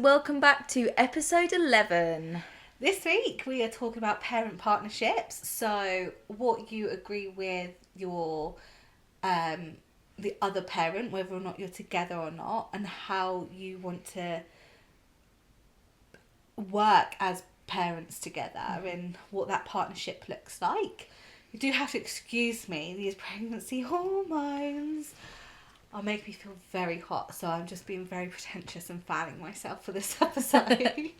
welcome back to episode 11. This week we are talking about parent partnerships. So what you agree with your the other parent, whether or not you're together or not, and how you want to work as parents together and what that partnership looks like. You do have to excuse me, these pregnancy hormones are making me feel very hot, so I'm just being very pretentious and fanning myself for this episode.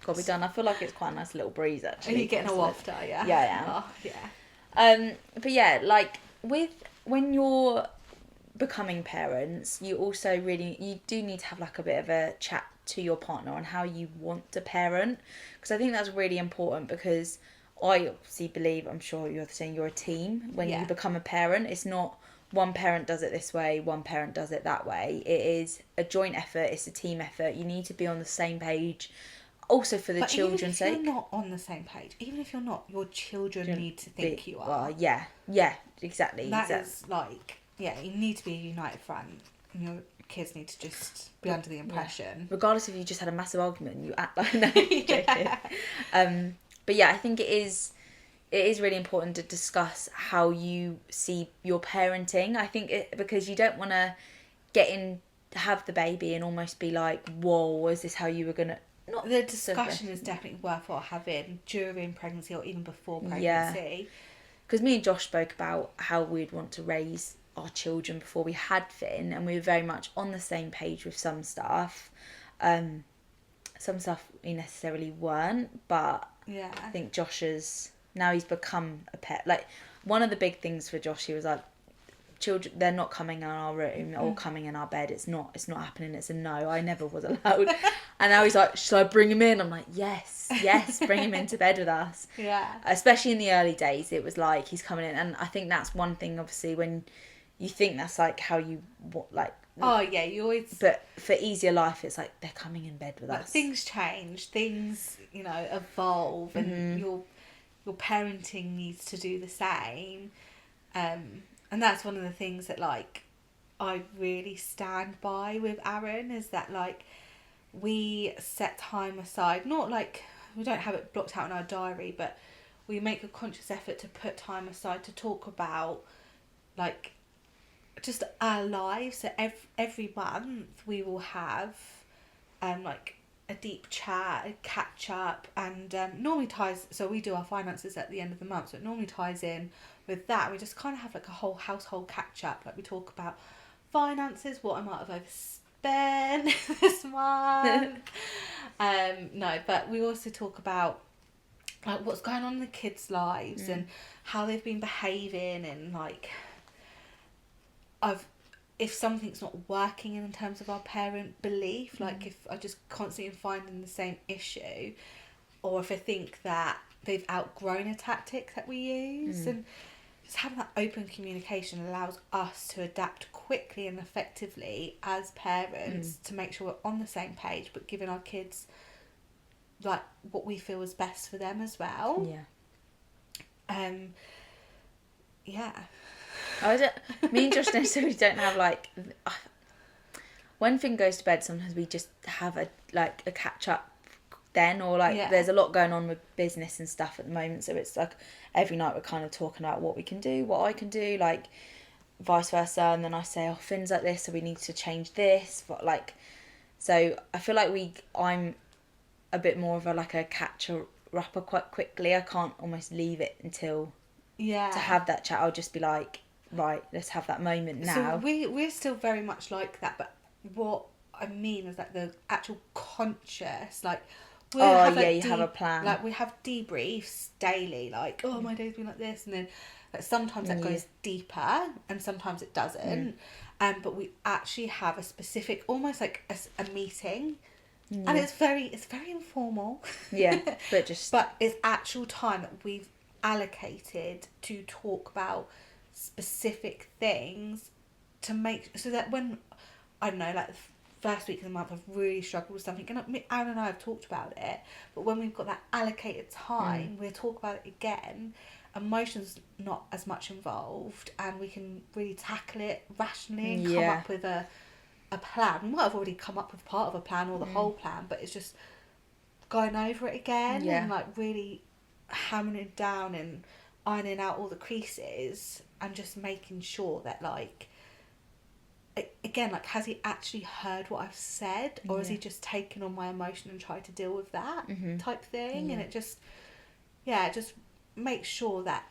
Got to be done. I feel like it's quite a nice little breeze actually. Are you getting a waft, are you? Yeah, I am. Oh, yeah. But yeah, like when you're becoming parents, you also you do need to have like a bit of a chat to your partner on how you want to parent, because I think that's really important, because I obviously believe, I'm sure you're saying, you're a team when you become a parent. It's not one parent does it this way, one parent does it that way. It is a joint effort, it's a team effort. You need to be on the same page, also for the children's sake. Even if you're not on the same page, even if you're not, your children need to think you are. Well, yeah, exactly. That is like, you need to be a united front, and your kids need to just be under the impression. Yeah. Regardless if you just had a massive argument, you act like, no, joking. But yeah, I think it is really important to discuss how you see your parenting. I think because you don't want to have the baby and almost be like, whoa, is this how you were going to... The discussion is definitely worthwhile having during pregnancy or even before pregnancy. Yeah. Because me and Josh spoke about how we'd want to raise our children before we had Finn, and we were very much on the same page with some stuff. Some stuff we necessarily weren't, but yeah, I think Josh's... Now he's become a pet. Like, one of the big things for Josh, he was like, children, they're not coming in our room or coming in our bed. It's not happening. It's a no. I never was allowed. And now he's like, should I bring him in? I'm like, yes, bring him into bed with us. Yeah. Especially in the early days, it was like, he's coming in. And I think that's one thing, obviously, when you think that's like how you, oh yeah, you always... But for easier life, it's like, they're coming in bed with us. Things change. Things, evolve. And your parenting needs to do the same. And that's one of the things that, like, I really stand by with Aaron, is that, like, we set time aside. Not like we don't have it blocked out in our diary, but we make a conscious effort to put time aside to talk about, like, just our lives. So every month we will have, like, a deep chat, a catch up, and normally ties... So we do our finances at the end of the month, so it normally ties in with that. We just kind of have like a whole household catch up. Like, we talk about finances, what I might have overspent this month. No, but we also talk about like what's going on in the kids' lives and how they've been behaving, and like if something's not working in terms of our parent belief, like if I just constantly finding the same issue, or if I think that they've outgrown a tactic that we use, and just having that open communication allows us to adapt quickly and effectively as parents to make sure we're on the same page, but giving our kids like what we feel is best for them as well. Yeah. Me and Josh necessarily don't have like... When Finn goes to bed, sometimes we just have a catch up then, or like there's a lot going on with business and stuff at the moment, so it's like every night we're kind of talking about what we can do, what I can do, like vice versa, and then I say, oh, Finn's like this, so we need to change this, but like, so I feel like I'm a bit more of a catcher-upper quite quickly. I can't almost leave it until to have that chat. I'll just be like, right, let's have that moment now. So we're still very much like that, but what I mean is that the actual conscious, like, you have a plan. Like, we have debriefs daily, like, oh, my day's been like this, and then like, sometimes that goes deeper, and sometimes it doesn't. But we actually have a specific, almost like a meeting, and it's very informal. Yeah, but it's actual time that we've allocated to talk about specific things to make so that when, I don't know, like the first week of the month I've really struggled with something, and Aaron and I have talked about it, but when we've got that allocated time we'll talk about it again. Emotions not as much involved, and we can really tackle it rationally and come up with a plan. We might have already come up with part of a plan or the whole plan, but it's just going over it again Yeah. and like really hammering it down and ironing out all the creases and just making sure that like, again, like, has he actually heard what I've said, or has he just taken on my emotion and tried to deal with that type thing? And it just makes sure that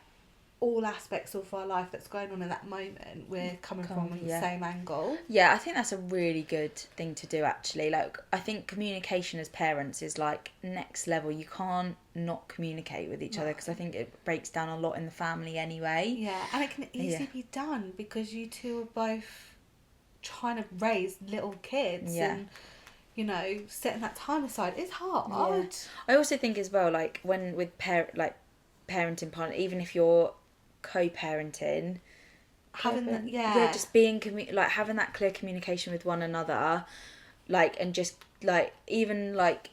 all aspects of our life that's going on in that moment, we're coming from the same angle. Yeah, I think that's a really good thing to do, actually. Like, I think communication as parents is like next level. You can't not communicate with each other, because I think it breaks down a lot in the family anyway. Yeah, and it can easily be done because you two are both trying to raise little kids and, you know, setting that time aside. It's hard. I also think as well, like, when with parenting partner, even if you're co-parenting, having that, just being like having that clear communication with one another, like, and just like, even like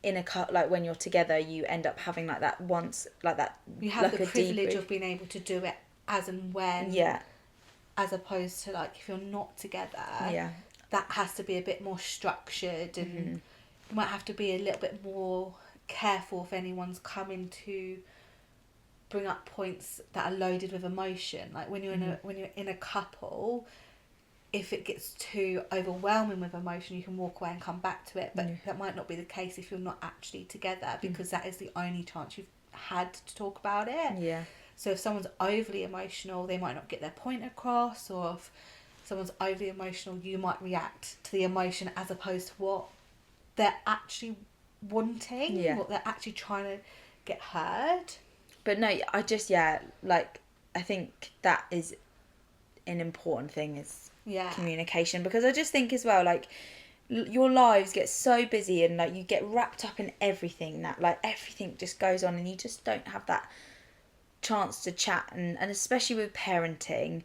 in a like when you're together, you end up having like that once, like that, you have like the privilege of being able to do it as and when, as opposed to like if you're not together, that has to be a bit more structured, and you might have to be a little bit more careful if anyone's coming to bring up points that are loaded with emotion. Like when you're in a couple, if it gets too overwhelming with emotion, you can walk away and come back to it, but that might not be the case if you're not actually together, because that is the only chance you've had to talk about it. So if someone's overly emotional, they might not get their point across, or if someone's overly emotional, you might react to the emotion as opposed to what they're actually wanting, what they're actually trying to get heard. But no, I just, like, I think that is an important thing, is communication, because I just think as well, like, your lives get so busy and like you get wrapped up in everything, that like everything just goes on and you just don't have that chance to chat, and especially with parenting,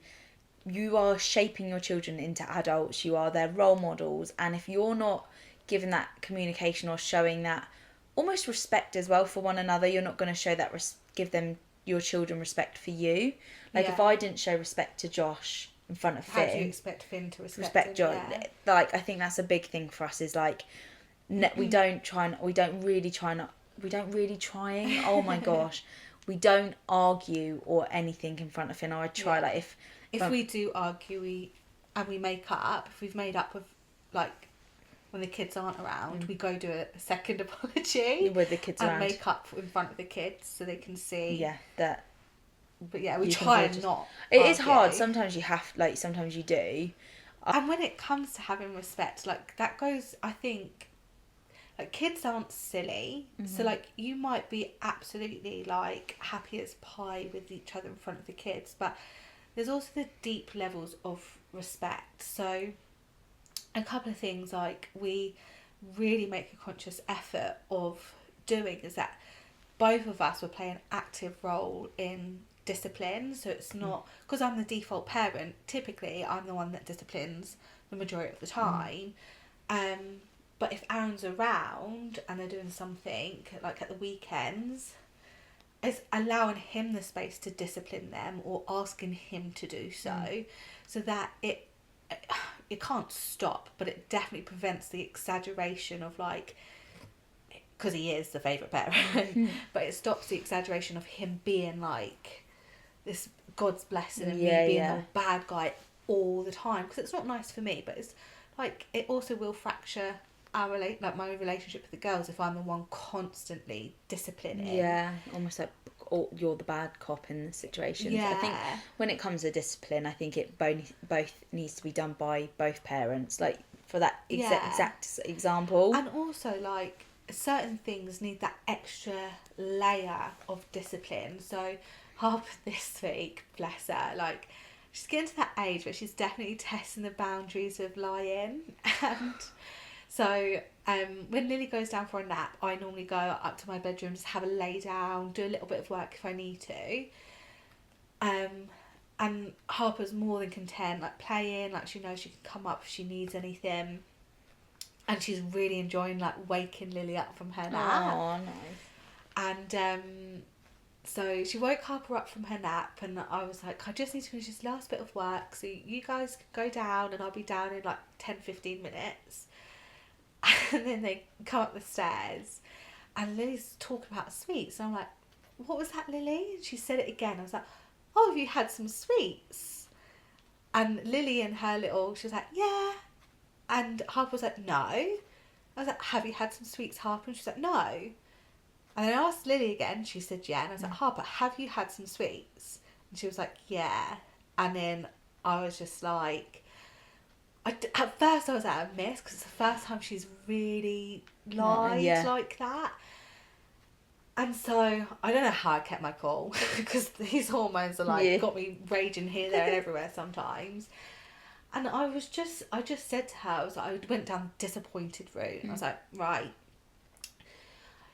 you are shaping your children into adults, you are their role models, and if you're not giving that communication or showing that almost respect as well for one another, you're not going to show that give them, your children, respect for you. Like if I didn't show respect to Josh in front of Finn, how do you expect Finn to respect Josh? Like I think that's a big thing for us, is like we don't really trying, oh my gosh, we don't argue or anything in front of Finn. I try like if we do argue, we make up, if we've made up with, like, when the kids aren't around, we go do a second apology with the kids around, and make up in front of the kids so they can see that. But we try and not it argue. Is hard sometimes, sometimes you do, and when it comes to having respect, like, that goes, I think, like, kids aren't silly, so like you might be absolutely like happy as pie with each other in front of the kids, but there's also the deep levels of respect. So a couple of things like we really make a conscious effort of doing is that both of us will play an active role in discipline. So it's not, because I'm the default parent, typically I'm the one that disciplines the majority of the time, but if Aaron's around and they're doing something like at the weekends, it's allowing him the space to discipline them or asking him to do so, so that it can't stop, but it definitely prevents the exaggeration of, like, because he is the favourite parent, but it stops the exaggeration of him being like this God's blessing and me being the bad guy all the time, because it's not nice for me, but it's like it also will fracture our my relationship with the girls if I'm the one constantly disciplining. Almost like you're the bad cop in the situation. I think when it comes to discipline, I think it both needs to be done by both parents, like for that exact example. And also, like, certain things need that extra layer of discipline. So Harper this week, bless her, like, she's getting to that age where she's definitely testing the boundaries of lying. And so when Lily goes down for a nap, I normally go up to my bedroom, just have a lay down, do a little bit of work if I need to. And Harper's more than content, like, playing, like, she knows she can come up if she needs anything. And she's really enjoying, like, waking Lily up from her nap. Oh, nice. And so she woke Harper up from her nap, and I was like, I just need to finish this last bit of work, so you guys go down and I'll be down in like 10-15 minutes. And then they come up the stairs, And Lily's talking about sweets. And I'm like, what was that, Lily? And she said it again. I was like, oh, have you had some sweets? And Lily and her little, she was like, yeah. And Harper was like, no. I was like, have you had some sweets, Harper? And she's like, no. And then I asked Lily again. She said, yeah. And I was like, Harper, have you had some sweets? And she was like, yeah. And then I was just like, at first I was at a miss because it's the first time she's really lied like that. And so I don't know how I kept my cool because these hormones are like got me raging here, there, and everywhere sometimes. And I just said to her, I went down the disappointed route. I was like, right,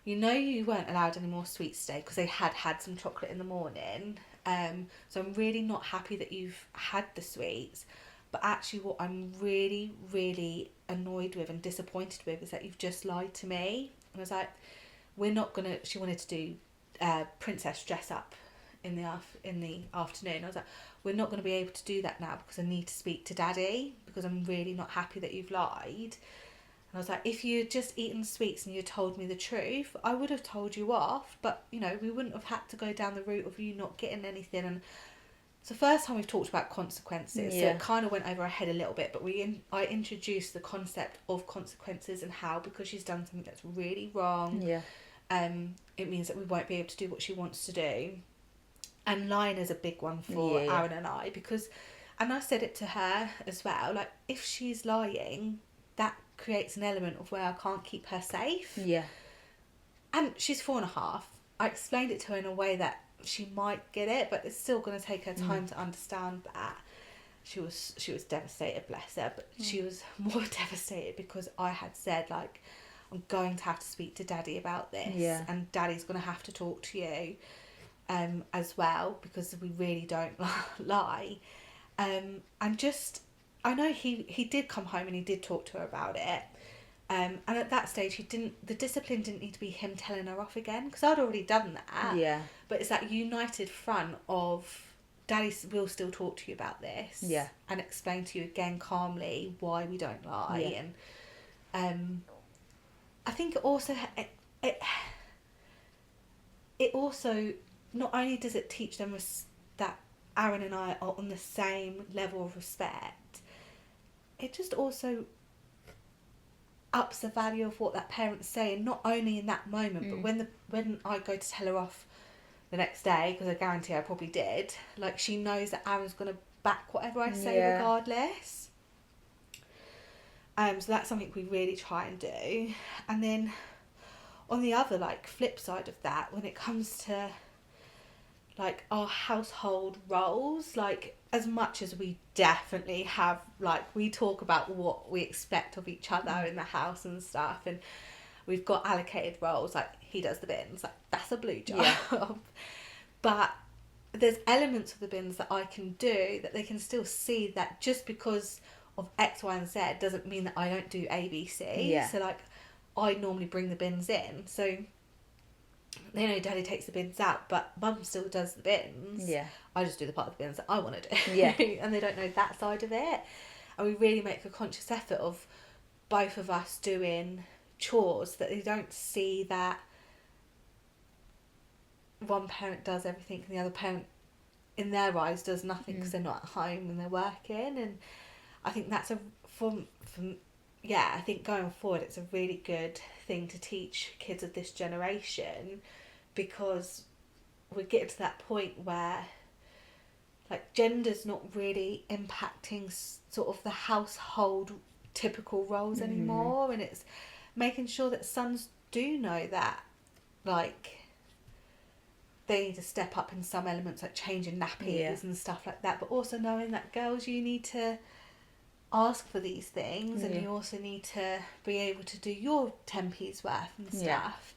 you know, you weren't allowed any more sweets today because they had some chocolate in the morning. So I'm really not happy that you've had the sweets. But actually what I'm really, really annoyed with and disappointed with is that you've just lied to me. And I was like, she wanted to do princess dress up in the afternoon. I was like, we're not going to be able to do that now because I need to speak to Daddy because I'm really not happy that you've lied. And I was like, if you had just eaten sweets and you told me the truth, I would have told you off. But, you know, we wouldn't have had to go down the route of you not getting anything. And it's the first time we've talked about consequences, so it kind of went over our head a little bit, but I introduced the concept of consequences and how, because she's done something that's really wrong, it means that we won't be able to do what she wants to do. And lying is a big one for Aaron and I, because, and I said it to her as well, like, if she's lying, that creates an element of where I can't keep her safe. Yeah. And she's 4.5. I explained it to her in a way that she might get it, but it's still going to take her time to understand that. She was devastated, bless her, but she was more devastated because I had said, like, I'm going to have to speak to Daddy about this, and Daddy's going to have to talk to you as well, because we really don't lie. And just, I know he did come home and he did talk to her about it. And at that stage, the discipline didn't need to be him telling her off again, because I'd already done that. Yeah. But it's that united front of, Daddy will still talk to you about this. Yeah. And explain to you again calmly why we don't lie. Yeah. And I think it also, it also, not only does it teach them that Aaron and I are on the same level of respect, it just also ups the value of what that parent's saying, not only in that moment, but when I go to tell her off the next day, because I guarantee I probably did, like, she knows that Aaron's going to back whatever I say regardless. So that's something we really try and do. And then on the other, like, flip side of that, when it comes to, like, our household roles, like, as much as we definitely have, like, we talk about what we expect of each other in the house and stuff, and we've got allocated roles, like, he does the bins, like, that's a blue job. Yeah. But there's elements of the bins that I can do that they can still see that just because of X, Y, and Z doesn't mean that I don't do A, B, C. Yeah. So, like, I normally bring the bins in, so they know Daddy takes the bins out, but Mum still does the bins. Yeah. I just do the part of the bins that I want to do. Yeah. And they don't know that side of it. And we really make a conscious effort of both of us doing chores, that they don't see that one parent does everything and the other parent, in their eyes, does nothing because they're not at home and they're working. And I think that's I think going forward, it's a really good thing to teach kids of this generation, because we're getting to that point where, like, gender's not really impacting sort of the household typical roles anymore, and it's making sure that sons do know that, like, they need to step up in some elements, like changing nappies and stuff like that, but also knowing that, girls, you need to ask for these things, and you also need to be able to do your 10p's worth and stuff.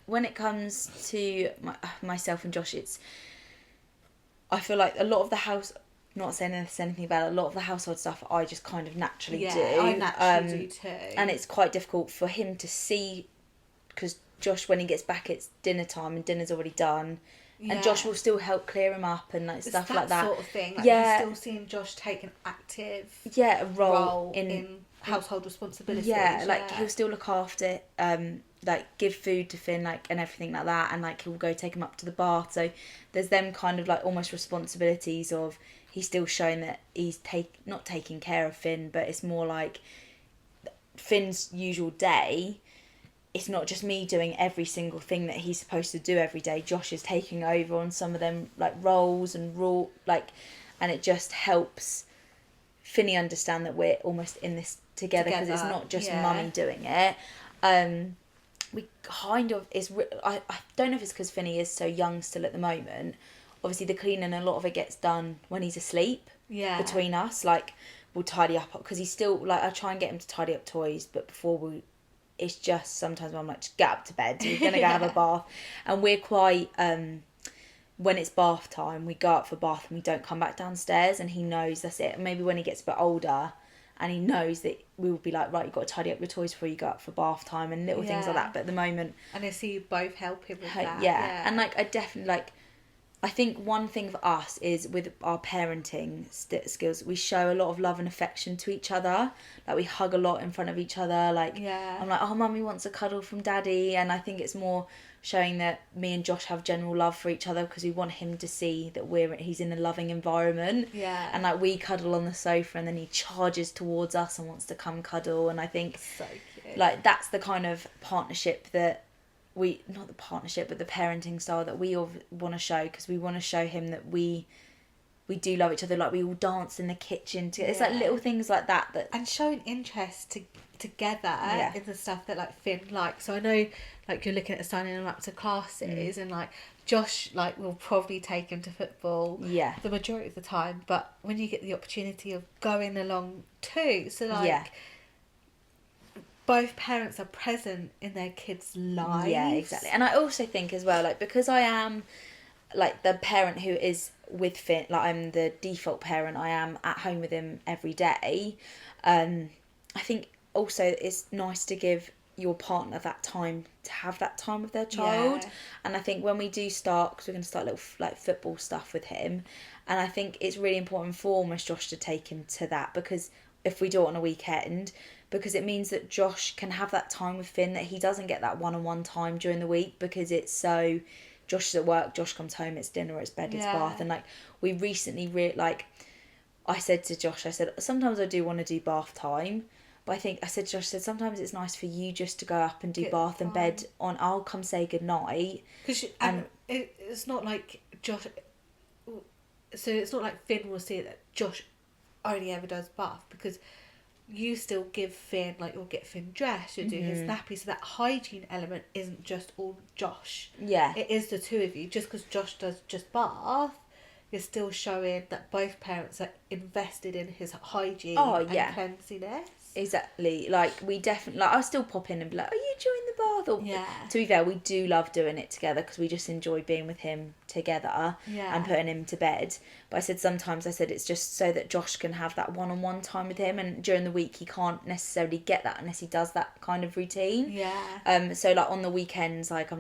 When it comes to myself and Josh, I feel like a lot of the house, not saying anything about it, a lot of the household stuff I just kind of naturally do. I naturally do too. And it's quite difficult for him to see, because Josh, when he gets back, it's dinner time and dinner's already done. Yeah. And Josh will still help clear him up and, like, stuff like that. Sort of thing. Like, you're still seeing Josh take an active role in household responsibilities. Like he'll still look after like give food to Finn, like, and everything like that, and like he'll go take him up to the bath. So there's them kind of like almost responsibilities of he's still showing that he's not taking care of Finn, but it's more like Finn's usual day. It's not just me doing every single thing that he's supposed to do every day. Josh is taking over on some of them like roles and and it just helps Finny understand that we're almost in this together, because it's not just mummy doing it. We kind of I don't know if it's because Finny is so young still at the moment. Obviously the cleaning, a lot of it gets done when he's asleep. Between us, like we'll tidy up, because he's still like, I try and get him to tidy up toys, but it's just sometimes I'm like, just get up to bed, we're gonna go have a bath. And we're quite when it's bath time, we go up for bath and we don't come back downstairs, and he knows that's it. Maybe when he gets a bit older and he knows that we will be like, right, you've got to tidy up your toys before you go up for bath time, and little things like that. But at the moment, and I see you both help him with that. And like I definitely like, I think one thing for us is with our parenting skills, we show a lot of love and affection to each other. Like we hug a lot in front of each other. Like I'm like, oh, mummy wants a cuddle from daddy, and I think it's more showing that me and Josh have general love for each other, because we want him to see that he's in a loving environment. And like we cuddle on the sofa, and then he charges towards us and wants to come cuddle. And I think so cute. Like that's the kind of partnership that not the partnership, but the parenting style that we all want to show, because we want to show him that we do love each other. Like we all dance in the kitchen together. It's like little things like that and showing interest together in the stuff that like Finn likes. So I know like you're looking at signing him up to classes, and like Josh like will probably take him to football the majority of the time, but when you get the opportunity of going along too, so like both parents are present in their kids' lives. Yeah, exactly. And I also think as well, like, because I am like the parent who is with Finn, like I'm the default parent, I am at home with him every day. I think also it's nice to give your partner that time to have that time with their child. And I think when we do start, because we're going to start little like football stuff with him, and I think it's really important for almost Josh to take him to that, because if we do it on a weekend, because it means that Josh can have that time with Finn that he doesn't get that one-on-one time during the week, because it's so, Josh is at work, Josh comes home, it's dinner, it's bed, it's bath. And like we recently I said to Josh, I said sometimes I do want to do bath time, but I said to Josh, sometimes it's nice for you just to go up and do bath and bed on, I'll come say goodnight. And it's not like Josh, so it's not like Finn will see that Josh only ever does bath, because you still give Finn, like you'll get Finn dressed, you'll do his nappy, so that hygiene element isn't just all Josh. It is the two of you. Just because Josh does just bath, you're still showing that both parents are invested in his hygiene and cleanliness. Exactly. Like we definitely, like I'll still pop in and be like, are you enjoying the bath? Or to be fair, we do love doing it together, because we just enjoy being with him together and putting him to bed. But I said sometimes it's just so that Josh can have that one-on-one time with him, and during the week he can't necessarily get that unless he does that kind of routine. So like on the weekends, like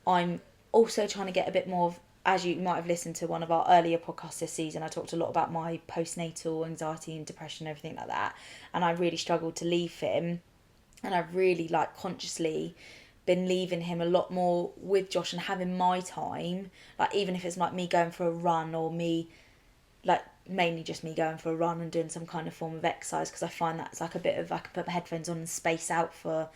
I'm also trying to get a bit more of, as you might have listened to one of our earlier podcasts this season, I talked a lot about my postnatal anxiety and depression and everything like that. And I really struggled to leave him. And I've really like consciously been leaving him a lot more with Josh and having my time. Like even if it's like me going for a run, or me, like mainly just me going for a run and doing some kind of form of exercise, because I find that's like a bit of, I can put my headphones on and space out for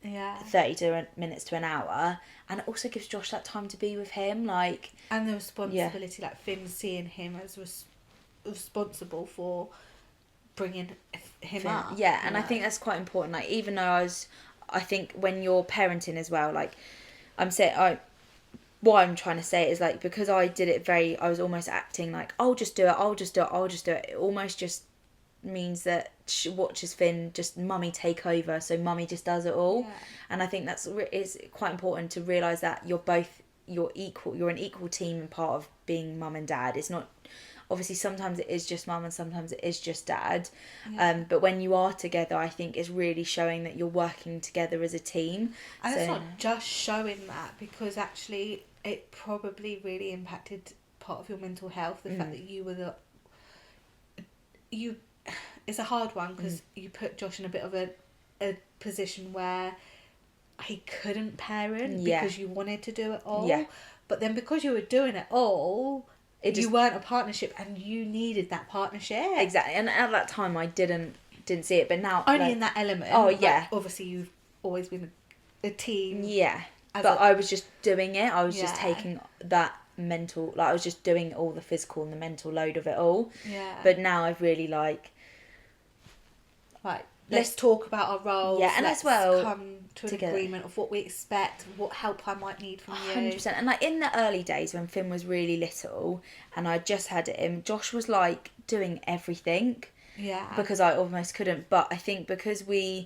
30 minutes to an hour, and it also gives Josh that time to be with him, like, and the responsibility, like Finn seeing him as responsible for bringing him up. And I think that's quite important. Like even though I think when you're parenting as well, like what I'm trying to say is like, because I did it I was almost acting like, I'll just do it. It almost just means that she watches Finn just mummy take over, so mummy just does it all. And I think is quite important to realise that you're an equal team and part of being mum and dad. It's not, obviously sometimes it is just mum and sometimes it is just dad, but when you are together, I think it's really showing that you're working together as a team. And it's not just showing that, because actually it probably really impacted part of your mental health, the fact that you it's a hard one because you put Josh in a bit of a position where he couldn't parent because you wanted to do it all. Yeah. But then because you were doing it all, you weren't a partnership and you needed that partnership. Exactly. And at that time I didn't see it, but now only in that element. Oh yeah. Obviously you've always been a team. Yeah. But I was just doing it. I was just taking that mental, like I was just doing all the physical and the mental load of it all. Yeah. But now I've really let's talk about our roles. Yeah, and as well come to an agreement of what we expect, what help I might need from you. 100%. And like in the early days when Finn was really little and I just had him, Josh was like doing everything. Yeah. Because I almost couldn't. But I think because I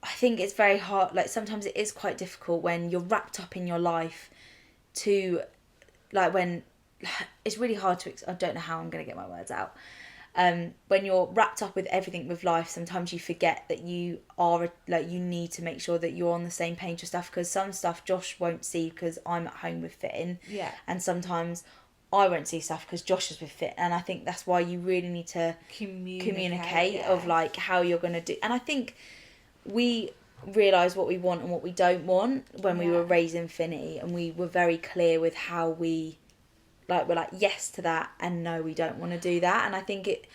think it's very hard, like sometimes it is quite difficult when you're wrapped up in your life to, like when, it's really hard to, I don't know how I'm going to get my words out. When you're wrapped up with everything with life, sometimes you forget that you are, like you need to make sure that you're on the same page with stuff, because some stuff Josh won't see because I'm at home with Finn. Yeah. And sometimes I won't see stuff because Josh is with Finn. And I think that's why you really need to communicate of like how you're going to do. And I think we realise what we want and what we don't want when we were raising Finny, and we were very clear with how we're like yes to that and no, we don't want to do that. And I think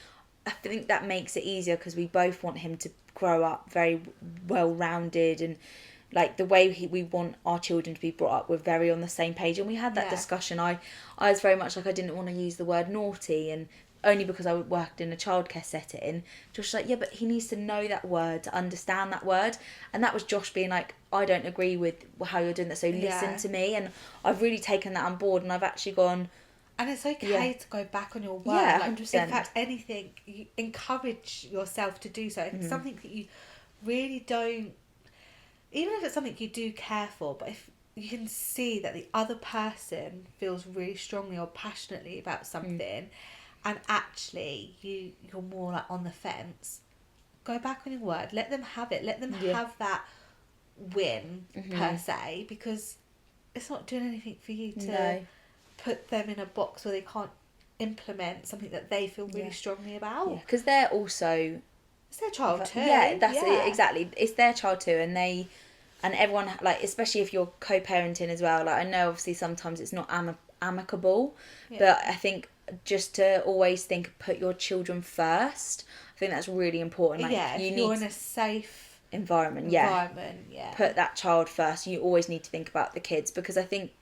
that makes it easier because we both want him to grow up very well rounded, and like the way we want our children to be brought up, we're very on the same page. And we had that discussion. I was very much like, I didn't want to use the word naughty, and only because I worked in a childcare setting. Josh was like, yeah, but he needs to know that word to understand that word. And that was Josh being like, I don't agree with how you're doing that, so listen to me. And I've really taken that on board, and I've actually gone, and it's okay to go back on your word. Yeah, 100%. In fact, anything, you encourage yourself to do so. If it's something that you really don't, even if it's something you do care for, but if you can see that the other person feels really strongly or passionately about something, and actually you're more like on the fence, go back on your word. Let them have it. Let them have that win, per se, because it's not doing anything for you to put them in a box where they can't implement something that they feel really strongly about. Yeah, because they're also... It's their child too. Yeah, that's it, exactly. It's their child too, and everyone, like, especially if you're co-parenting as well, like, I know obviously sometimes it's not amicable, but I think just to always put your children first, I think that's really important. Like, you're in a safe environment, put that child first. You always need to think about the kids, because I think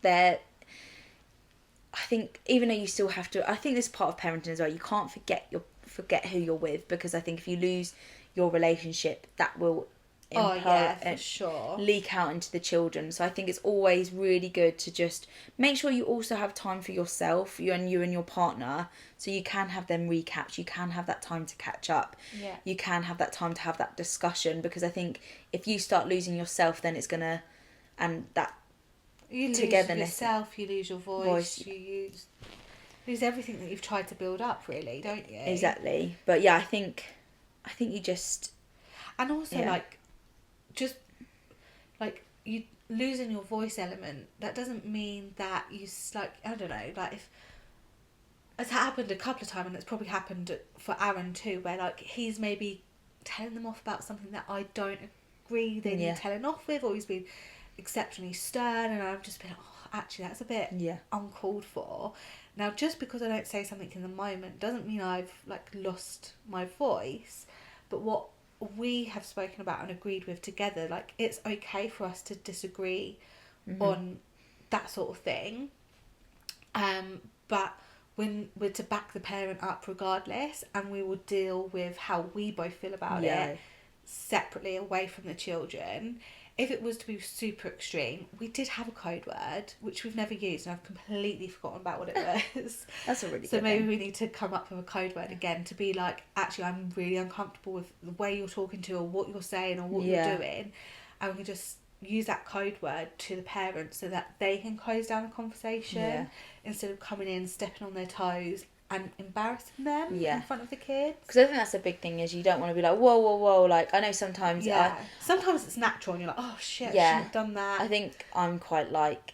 even though you still have to, I think this is part of parenting as well, you can't forget who you're with, because I think if you lose your relationship, that will for sure leak out into the children. So I think it's always really good to just make sure you also have time for yourself, you and your partner, so you can have them recaps, you can have that time to catch up, you can have that time to have that discussion, because I think if you start losing yourself, then it's gonna, and that you lose yourself, you lose your voice. You lose everything that you've tried to build up, really, don't you? Exactly. But yeah, I think you just, and also just like you losing your voice element, that doesn't mean that you I don't know, like if it's happened a couple of times, and it's probably happened for Aaron too, where like he's maybe telling them off about something that I don't agree they're telling off with, or he's been exceptionally stern, and I've just been like, oh, actually that's a bit uncalled for. Now, just because I don't say something in the moment doesn't mean I've like lost my voice, but what we have spoken about and agreed with together, like it's okay for us to disagree on that sort of thing, but when we're to back the parent up regardless, and we will deal with how we both feel about it separately, away from the children. If it was to be super extreme, we did have a code word, which we've never used, and I've completely forgotten about what it was. That's a really good So maybe we need to come up with a code word again to be like, actually, I'm really uncomfortable with the way you're talking to, or what you're saying, or what you're doing. And we can just use that code word to the parents so that they can close down the conversation instead of coming in, stepping on their toes and embarrassing them in front of the kids. Because I think that's a big thing, is you don't want to be like, whoa, like, I know sometimes sometimes it's natural and you're like, oh shit, I shouldn't have done that. I think I'm quite like,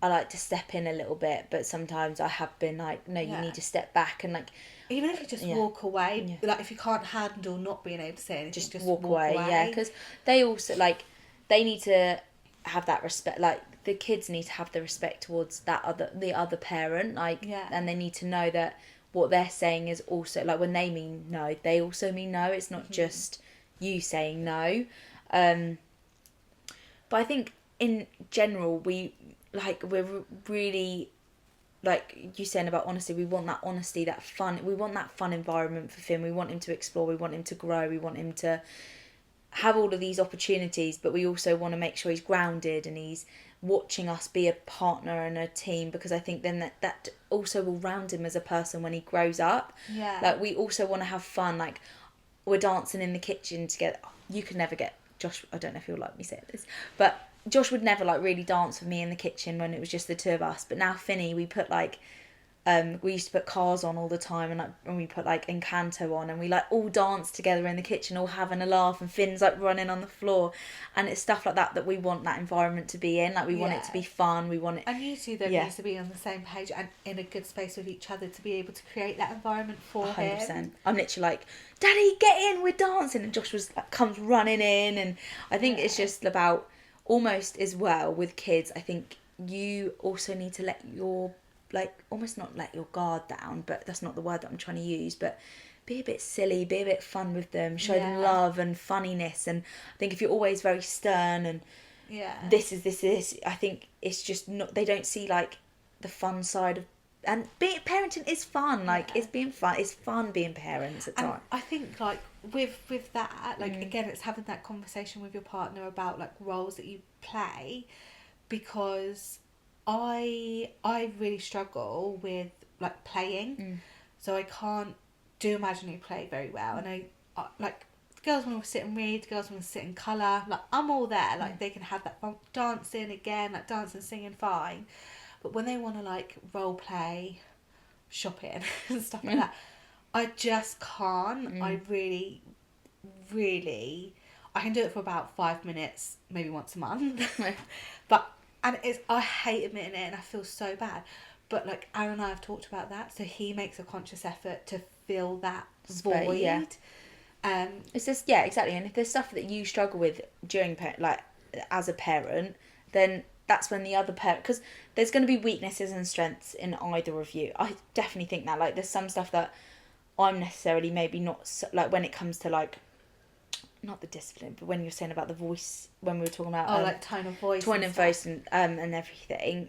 I like to step in a little bit, but sometimes I have been like, no, you need to step back, and like Even if you just walk away, like if you can't handle not being able to say anything, just walk away. Yeah, because they also, like, they need to have that respect, like, the kids need to have the respect towards the other parent, like, and they need to know that what they're saying is also, like, when they mean no, they also mean no. It's not just you saying no. But I think in general, we're really, like you saying about honesty, we want that honesty, that fun. We want that fun environment for Finn. We want him to explore. We want him to grow. We want him to have all of these opportunities, but we also want to make sure he's grounded and he's watching us be a partner and a team, because I think then that also will round him as a person when he grows up. Yeah. Like, we also want to have fun. Like, we're dancing in the kitchen together. You could never get Josh. I don't know if you'll like me saying this, but Josh would never like really dance with me in the kitchen when it was just the two of us. But now Finny, we put like, we used to put Cars on all the time, and we put like Encanto on, and we like all dance together in the kitchen, all having a laugh, and Finn's like running on the floor, and it's stuff like that we want that environment to be in. Like, we want it to be fun. We want it. And you two need to be on the same page and in a good space with each other to be able to create that environment for 100%. him. I'm literally like, Daddy, get in, we're dancing, and Josh comes running in, and I think it's just about, almost as well with kids, I think you also need to let your, like, almost not let your guard down, but that's not the word that I'm trying to use, but be a bit silly, be a bit fun with them, show them love and funniness. And I think if you're always very stern and this, I think it's just not, they don't see like the fun side of, and parenting is fun, like it's fun being parents at times. I think like with that, like again, it's having that conversation with your partner about like roles that you play, because I really struggle with like playing, so I can't do imaginary play very well, and I like, girls want to sit and read, girls want to sit and colour, like I'm all there, like they can have that fun, dancing again, like dancing, singing, fine, but when they want to like role play, shopping and stuff like that, I just can't. I really I can do it for about 5 minutes, maybe once a month, but. And I hate admitting it, and I feel so bad. But like Aaron and I have talked about that, so he makes a conscious effort to fill that void. Yeah. It's just, exactly. And if there's stuff that you struggle with during like as a parent, then that's when the other parent, because there's going to be weaknesses and strengths in either of you. I definitely think that, like, there's some stuff that I'm necessarily maybe not so, like, when it comes to like, not the discipline, but when you're saying about the voice, when we were talking about like tone of voice, and everything,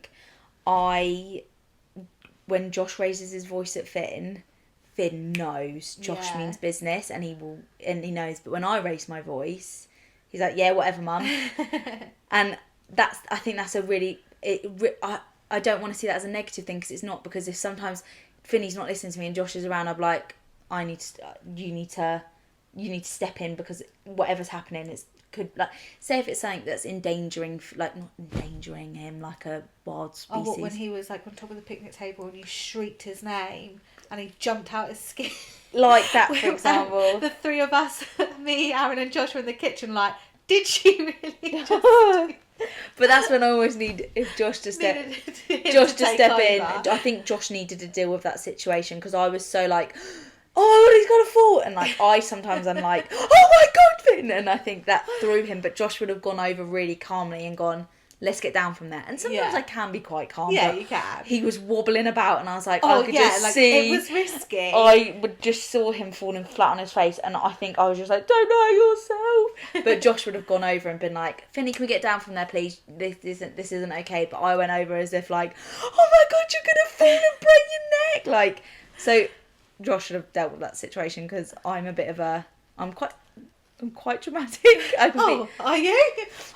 when Josh raises his voice at Finn knows Josh means business, and he knows. But when I raise my voice, he's like, yeah, whatever, mum. And I think that's a really, I don't want to see that as a negative thing, because it's not, because if sometimes Finny's not listening to me and Josh is around, I'm like, you need to step in, because whatever's happening could, like, say if it's something that's endangering, like, not endangering him like a wild species. What, when he was like on top of the picnic table and you shrieked his name and he jumped out his skin, like that, for example. The three of us, me, Aaron and Josh, were in the kitchen like, did she really just But that's when I always need Josh to step in. I think Josh needed to deal with that situation, because I was so like, oh, he's got a fault, and like I sometimes I'm like, oh my god, Finn, and I think that threw him. But Josh would have gone over really calmly and gone, let's get down from there. And sometimes I can be quite calm. Yeah, you can. He was wobbling about, and I was like, I could just see. It was risky. I just saw him falling flat on his face, and I think I was just like, don't hurt yourself. But Josh would have gone over and been like, Finny, can we get down from there, please? This isn't okay. But I went over as if like, oh my god, you're gonna fall and break your neck, like. So Josh should have dealt with that situation, because I'm I'm quite dramatic. Are you?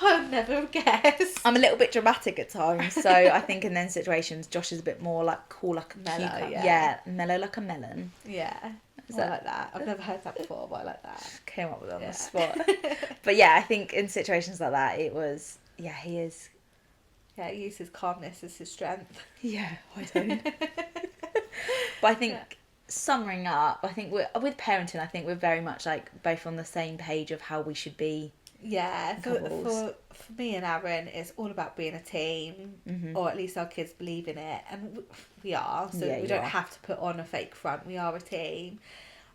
I've never guessed. I'm a little bit dramatic at times, so I think in them situations, Josh is a bit more like cool, like a mellow, cucumber. Yeah, mellow like a melon. Yeah, I like that. I've never heard that before, but I like that. Came up with it on the spot. But yeah, I think in situations like that, it was, he is. Yeah, he uses calmness as his strength. Yeah, I don't. But I think, summing up, I think with parenting, I think we're very much like both on the same page of how we should be For me and Aaron, it's all about being a team, or at least our kids believe in it, and we are. So we don't have to put on a fake front. We are a team,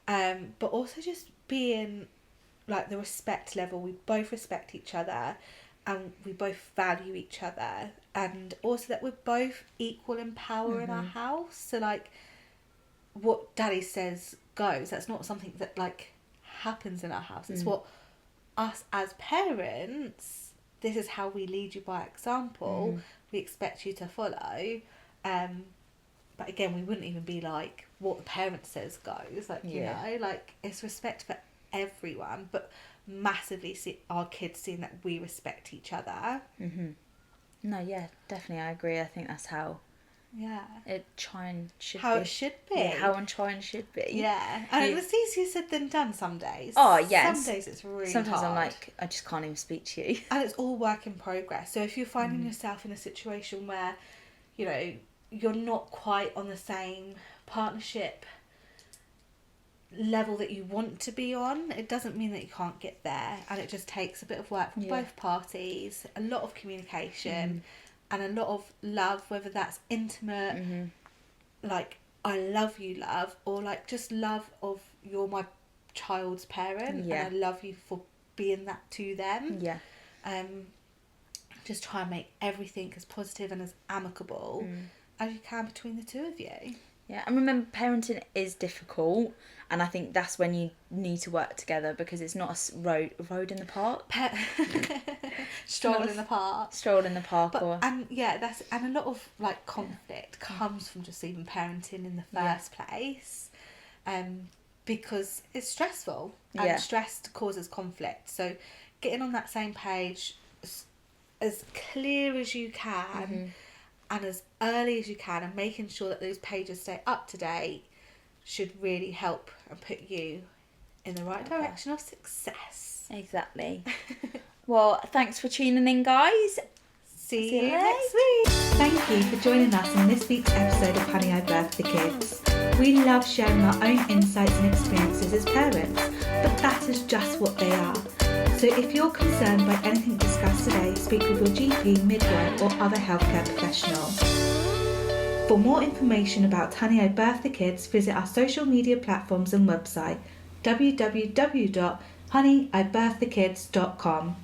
but also just being like the respect level. We both respect each other, and we both value each other, and also that we're both equal in power in our house. So like, what Daddy says goes. That's not something that like happens in our house. It's what us as parents, this is how we lead you by example. We expect you to follow, but again, we wouldn't even be like what the parent says goes, like you know, like it's respect for everyone, but massively see our kids seeing that we respect each other. No, yeah, definitely, I agree. I think that's how it should be. Yeah, how and try and should be. Yeah, and it's easier said than done some days. Oh, yes. Some days it's really Sometimes hard. I'm like, I just can't even speak to you. And it's all work in progress. So if you're finding yourself in a situation where, you know, you're not quite on the same partnership level that you want to be on, it doesn't mean that you can't get there. And it just takes a bit of work from both parties, a lot of communication, and a lot of love, whether that's intimate, like I love you love, or like just love of you're my child's parent and I love you for being that to them. Just try and make everything as positive and as amicable as you can between the two of you. Yeah, and remember, parenting is difficult, and I think that's when you need to work together, because it's not a road in the park. Stroll in the park. Stroll in the park, and a lot of like conflict comes from just even parenting in the first place, because it's stressful, and stress causes conflict. So getting on that same page as clear as you can. And as early as you can, and making sure that those pages stay up to date should really help and put you in the right direction of success. Exactly. Well, thanks for tuning in, guys. See you next week. Thank you for joining us on this week's episode of Honey, I Birthed the Kids. We love sharing our own insights and experiences as parents, but that is just what they are. So if you're concerned by anything discussed today, speak with your GP, midwife or other healthcare professional. For more information about Honey, I Birthed the Kids, visit our social media platforms and website www.honeyiBirthedTheKids.com.